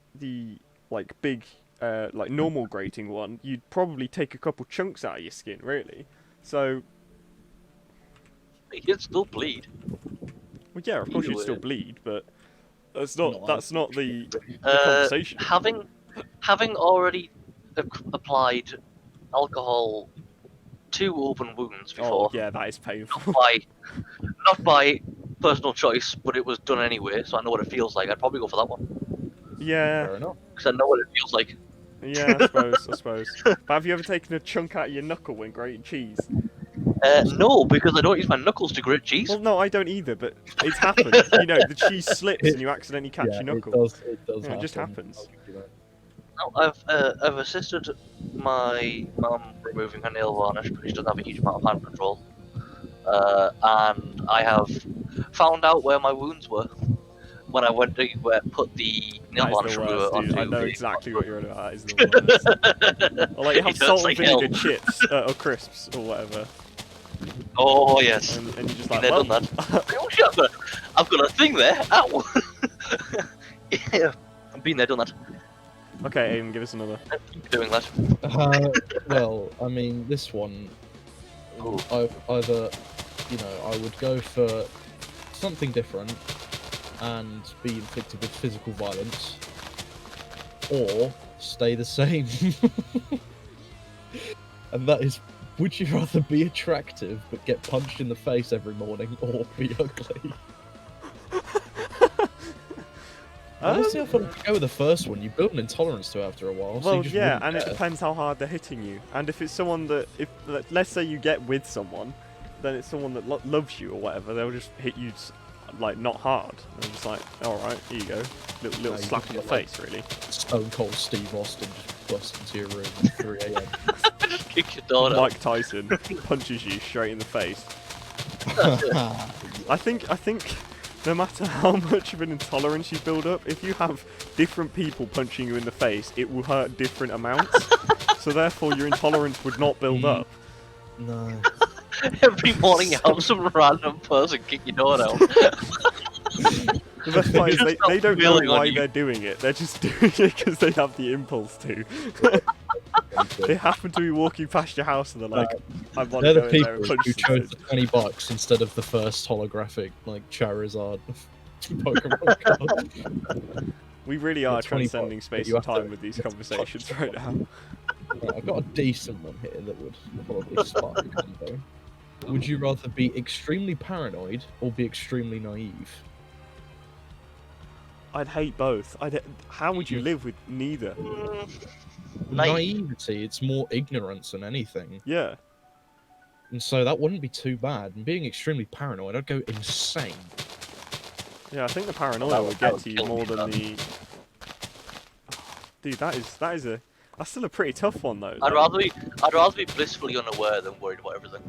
like big like normal grating one, you'd probably take a couple chunks out of your skin, really. So, You'd still bleed. well, yeah, of course Either you'd still way. bleed, but that's No, not the Uh, conversation. having already applied alcohol to open wounds Oh, before, yeah, that is painful. not by personal choice, but it was done anyway, so I know what it feels like. I'd probably go for that one Yeah, Fair enough. because I know what it feels like. yeah, I suppose. But have you ever taken a chunk out of your knuckle when grating cheese? No, because I don't use my knuckles to grate cheese. Well, no, I don't either, but it's happened. You know, the cheese slips and you accidentally catch your knuckle. It does Yeah, it just happen. happens. I'll give you that. No, I've assisted my mum removing her nail varnish because she doesn't have a huge amount of hand control, and I have found out where my wounds were when I went to put the nail That varnish is the remover worst, dude. onto I know the- exactly what you're on about. That is the worst. Or like you have It salt hurts and like hell. vinegar chips or crisps or whatever, Oh yes, and you're just been like, there, well, done that. Oh shit, I've got a thing there. Ow. Yeah, I've been there, done that. okay, Aiden, give us another. Keep doing that. Well, I mean, this one, Ooh. I either, I would go for something different and be inflicted with physical violence, or stay the same. And that is, would you rather be attractive but get punched in the face every morning, or be ugly? Honestly, I feel like go with the first one. You build an intolerance to it after a while. so you Well, just yeah, wouldn't and it care. depends how hard they're hitting you. And if it's someone that, let's say you get with someone, then it's someone that loves you or whatever. They'll just hit you like not hard. They're just like, all right, here you go, little you slap just in the get, like, face, really. Stone Cold Steve Austin just busts into your room at 3 a.m. Just kick your door down. Mike Tyson punches you straight in the face. I think no matter how much of an intolerance you build up, if you have different people punching you in the face, it will hurt different amounts. So therefore, your intolerance would not build up. No. Every morning you have some random person kick your door down. The best part is Just they stop don't know wheeling on why you. they're doing it. They're just doing it because they have the impulse to. They happen to be walking past your house and they're like, I want They're to the go in there people and punch who something. chose the $20 instead of the first holographic, like, Charizard Pokemon card. We really are the 20 transcending bucks, space you and have to- time with these you have to conversations touch right now. Right, I've got a decent one here that would probably spark a combo. Would you rather be extremely paranoid or be extremely naive? I'd hate both. How would you live with neither? Naivety, it's more ignorance than anything. Yeah. And so that wouldn't be too bad. And being extremely paranoid, I'd go insane. Yeah, I think the paranoia That would would get to you kill more me, than that. the. Dude, that's still a pretty tough one though. I'd rather be blissfully unaware than worried about everything.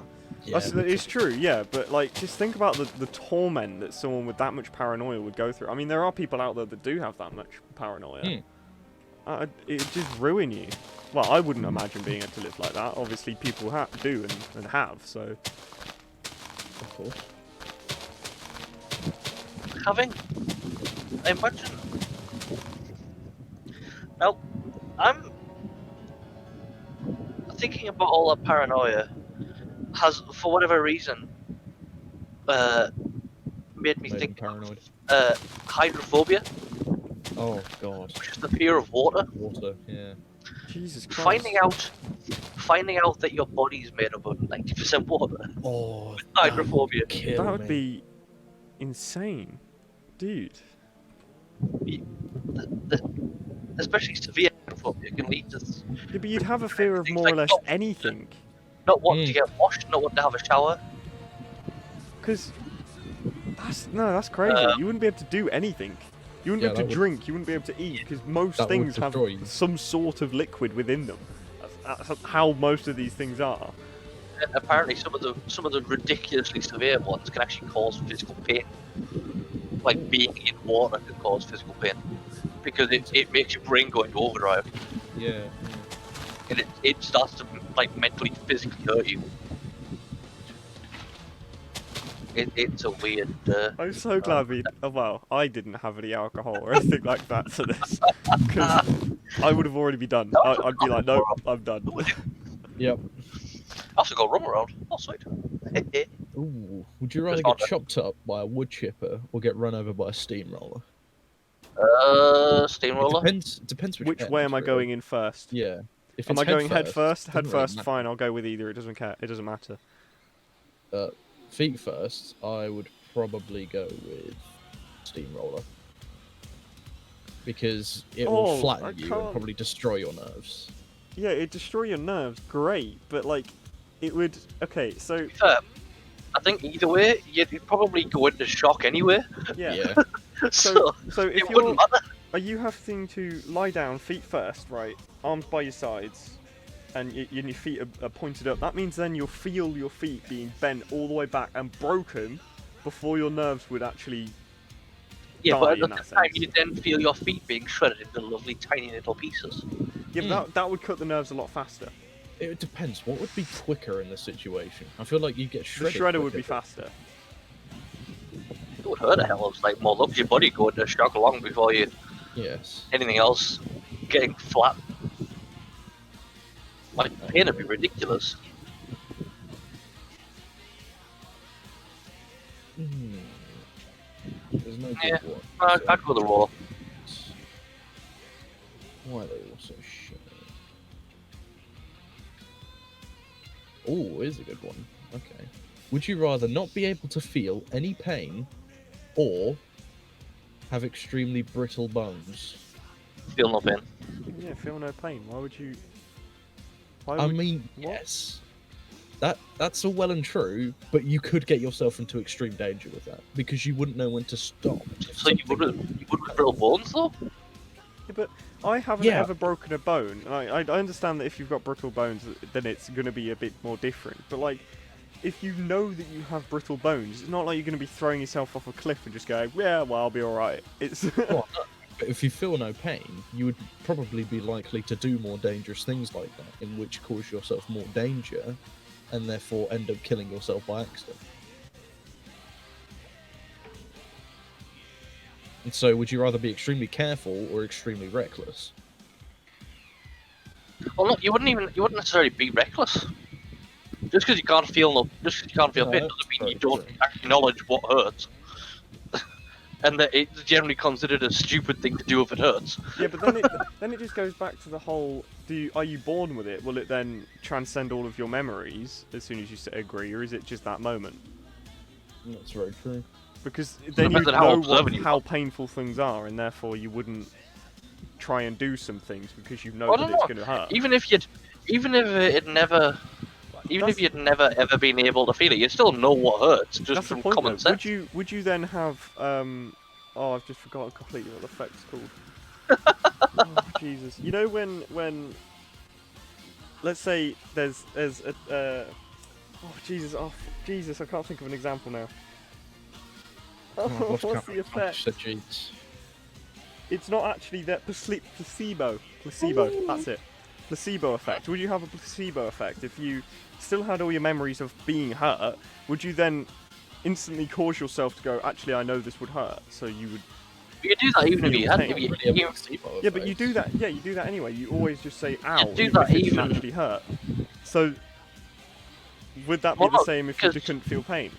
Yeah, It's true, yeah, but like, just think about the torment that someone with that much paranoia would go through. I mean, there are people out there that do have that much paranoia. It'd just ruin you. Well, I wouldn't imagine being able to live like that. Obviously, people do and have, so. of course. I imagine. Now, I'm thinking about all that paranoia has, for whatever reason, made me Made him think paranoid. hydrophobia, Oh god. which is the fear of water. Water. Yeah. Jesus Christ. Finding out that your body's made up of 90% water. Oh. Hydrophobia. Kill That would me. be insane, dude. Especially severe hydrophobia can lead to Yeah, but you'd have a fear of Things more like or less not- anything, not wanting to get washed, not wanting to have a shower. because that's crazy. Um, You wouldn't be able to do anything. You wouldn't Yeah, be able that to would- drink. You wouldn't be able to eat because most that would things have destroy you. some sort of liquid within them. That's how most of these things are. And apparently, some of the ridiculously severe ones can actually cause physical pain. Like being in water can cause physical pain because it makes your brain go into overdrive Yeah. and it starts to like mentally, physically hurt you. It's a weird. I'm so glad well, I didn't have any alcohol or anything like that for this, because I would have already be done. I'd be like, nope, I'm done. Yep. I also got rum around. Oh sweet. Ooh. Would you rather Just get Honda. chopped up by a wood chipper or get run over by a steamroller? Steamroller. Depends Which end, way am I really. going in first? Yeah. If Am it's I going head first? doesn't Head really first, matter. fine. I'll go with either. It doesn't care. It doesn't matter. Feet first, I would probably go with steamroller because it Oh, will I flatten you and can't- probably destroy your nerves. Yeah, it'd destroy your nerves. Great, but like, it would. Okay, so I think either way, you'd probably go into shock anyway. yeah. So So if it you're, wouldn't matter. are you having to lie down, feet first, right, arms by your sides, and your feet are pointed up? That means then you'll feel your feet being bent all the way back and broken before your nerves would actually. Yeah, die but in at that the time, sense. you then feel your feet being shredded into lovely tiny little pieces. Yeah, but that would cut the nerves a lot faster. It depends. What would be quicker in this situation? I feel like you get The shredded. shredder would quicker, be faster. It would hurt a hell of like more luck. Your body go into shock long before you but- Yes. anything else getting flat. Like pain would be ridiculous. Hmm. There's no good Yeah, one. I'd go the roller. Why are they all so shit? Oh, here's a good one. Okay. Would you rather not be able to feel any pain or have extremely brittle bones? Feel no pain. Yeah, feel no pain. Why would you? Why I would, mean, what? yes. That's all well and true, but you could get yourself into extreme danger with that because you wouldn't know when to stop. if So you something- wouldn't with brittle bones though? Yeah, but I haven't Yeah. ever broken a bone. I understand that if you've got brittle bones, then it's going to be a bit more different. But like, if you know that you have brittle bones, it's not like you're going to be throwing yourself off a cliff and just going, yeah, well, I'll be all right. It's Well, no, but if you feel no pain, you would probably be likely to do more dangerous things like that, in which cause yourself more danger, and therefore end up killing yourself by accident. And so, would you rather be extremely careful or extremely reckless? Well, no, you wouldn't necessarily be reckless. Just because you can't feel No, pain doesn't mean very you don't true. acknowledge what hurts. And that it's generally considered a stupid thing to do if it hurts. yeah, but then it just goes back to the whole: are you born with it? Will it then transcend all of your memories as soon as you agree, or is it just that moment? That's very true. Because then you Depends on how know observant you how are. painful things are, and therefore you wouldn't try and do some things because you know I that don't it's know. going to hurt. Even if you'd never ever been able to feel it, you still know what hurts just That's the from point, common though. sense. Would you then have oh, I've just forgotten completely what the effect's called. Oh, Jesus. You know when let's say there's a Jesus, I can't think of an example now. Oh, What's what's the effect? It's not actually that placebo. That's it. Placebo effect. Would you have a placebo effect if you still had all your memories of being hurt? Would you then instantly cause yourself to go, actually, I know this would hurt, so you would. You could do that even if you had. Pain. If Yeah, but you do that. Yeah, you do that anyway. You always just say, "Ow," do even that if it didn't even- actually hurt. So, would that be Well, the no, same if you because- couldn't feel pain?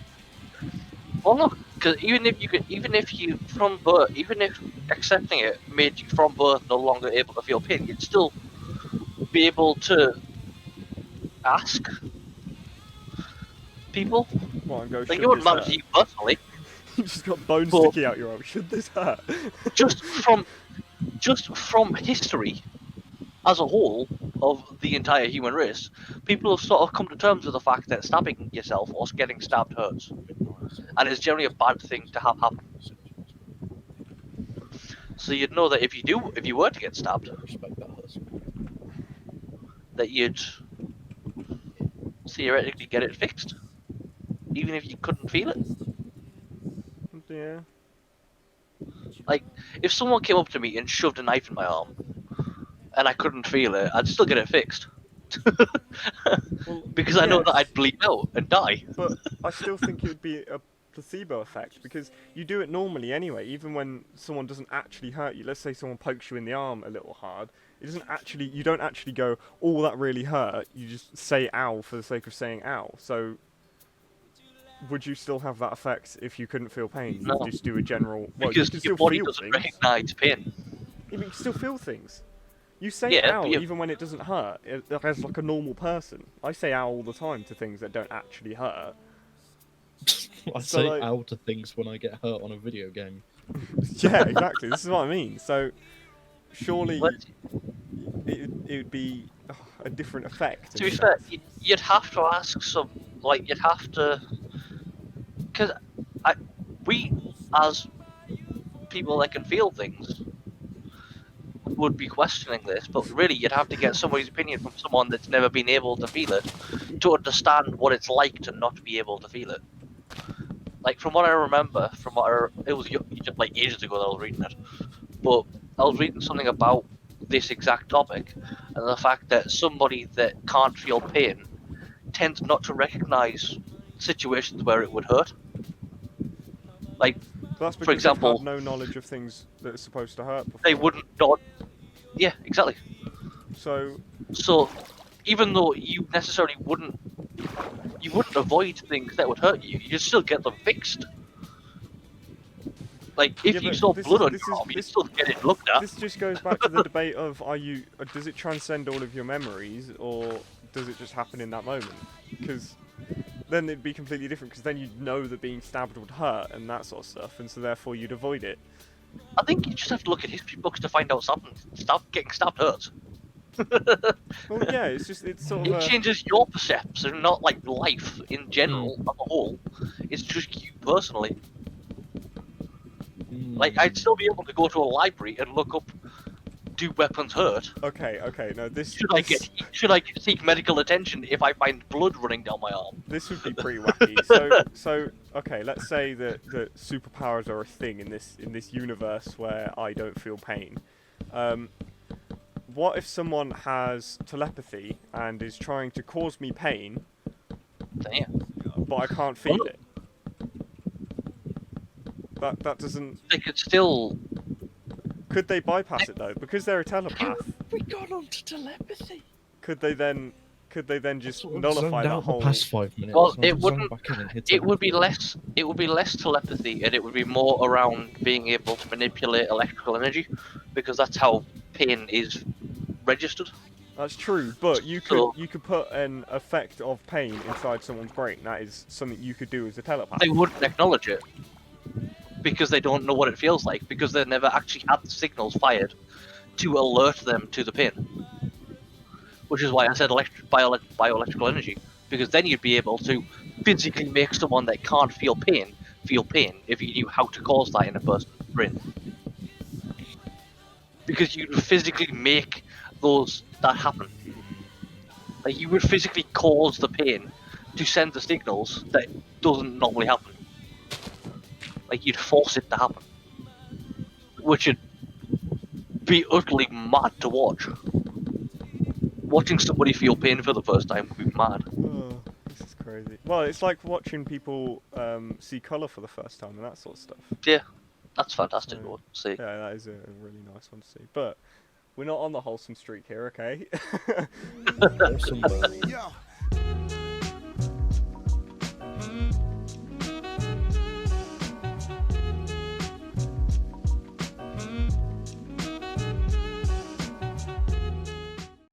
Well, no, because even if you from birth, even if accepting it made you from birth no longer able to feel pain, you'd still be able to ask people. Well, and go, Like, should it wouldn't this matter to hurt? you personally, You just got bones But- sticking out your arm. Should this hurt? just from history as a whole of the entire human race, people have sort of come to terms with the fact that stabbing yourself or getting stabbed hurts, and it's generally a bad thing to have happen. So you'd know that if you were to get stabbed, Respect that husband. that you'd theoretically get it fixed, even if you couldn't feel it. Yeah. Like, if someone came up to me and shoved a knife in my arm, and I couldn't feel it, I'd still get it fixed. Well, Because I know that yes, I'd bleed out and die. But I still think it would be a placebo effect because you do it normally anyway. Even when someone doesn't actually hurt you, let's say someone pokes you in the arm a little hard, it doesn't actually. You don't actually go, "Oh, that really hurt." You just say "ow" for the sake of saying "ow." So, would you still have that effect if you couldn't feel pain? You No. just do a general. Well, Because you can your still body feel doesn't things. recognise pain. Yeah, but you can still feel things. You say Yeah, "ow" but you- even when it doesn't hurt, as like a normal person. I say "ow" all the time to things that don't actually hurt. I So, say like- ow to things when I get hurt on a video game. Yeah, exactly. This is what I mean. So, surely But it would be a different effect. to in be a fair, sense. you'd have to ask you'd have to, because we as people that can feel things would be questioning this, but really you'd have to get somebody's opinion from someone that's never been able to feel it to understand what it's like to not be able to feel it. Like, from what I remember, it was just like ages ago that I was reading it, but I was reading something about this exact topic and the fact that somebody that can't feel pain tends not to recognize situations where it would hurt. Like, So that's because example- they've had no knowledge of things that are supposed to hurt before. they wouldn't not. Yeah, exactly. So So, even though you necessarily wouldn't avoid things that would hurt you, you'd still get them fixed. Like, if Yeah, you but saw this blood is- on this your is- arm, you'd this- still get it looked at. this just goes back to the debate of does it transcend all of your memories or does it just happen in that moment? Because then it'd be completely different. Because then you'd know that being stabbed would hurt and that sort of stuff, and so therefore you'd avoid it. I think you just have to look at history books to find out getting stabbed hurts. Well, yeah, it's sort of It changes your perception, not like life in general as a whole. It's just you personally. Like, I'd still be able to go to a library and look up, do weapons hurt? okay. No, this Should I seek medical attention if I find blood running down my arm? This would be pretty wacky. So okay, let's say that superpowers are a thing in this universe where I don't feel pain. What if someone has telepathy and is trying to cause me pain, Damn. but I can't feel it? That doesn't. They could still. Could they bypass it though? Because they're a telepath. We got onto telepathy. Could they then just Sort of nullify zoned that out whole? the past 5 minutes. Well, and it zoned wouldn't- back in and hit It would be telepathy. less telepathy, and it would be more around being able to manipulate electrical energy, because that's how pain is registered. That's true, but you So- could put an effect of pain inside someone's brain. That is something you could do as a telepath. They wouldn't acknowledge it because they don't know what it feels like, because they never actually had the signals fired to alert them to the pain. Which is why I said bioelectrical energy, because then you'd be able to physically make someone that can't feel pain if you knew how to cause that in a person's brain. Because you'd physically make that happen. Like, you would physically cause the pain to send the signals that doesn't normally happen. Like, you'd force it to happen. Which would be utterly mad to watch. Watching somebody feel pain for the first time would be mad. Oh, this is crazy. Well, it's like watching people see colour for the first time and that sort of stuff. Yeah, that's fantastic. Right. What to see. Yeah, that is a really nice one to see. But we're not on the wholesome streak here, okay? Awesome, bro. Yo,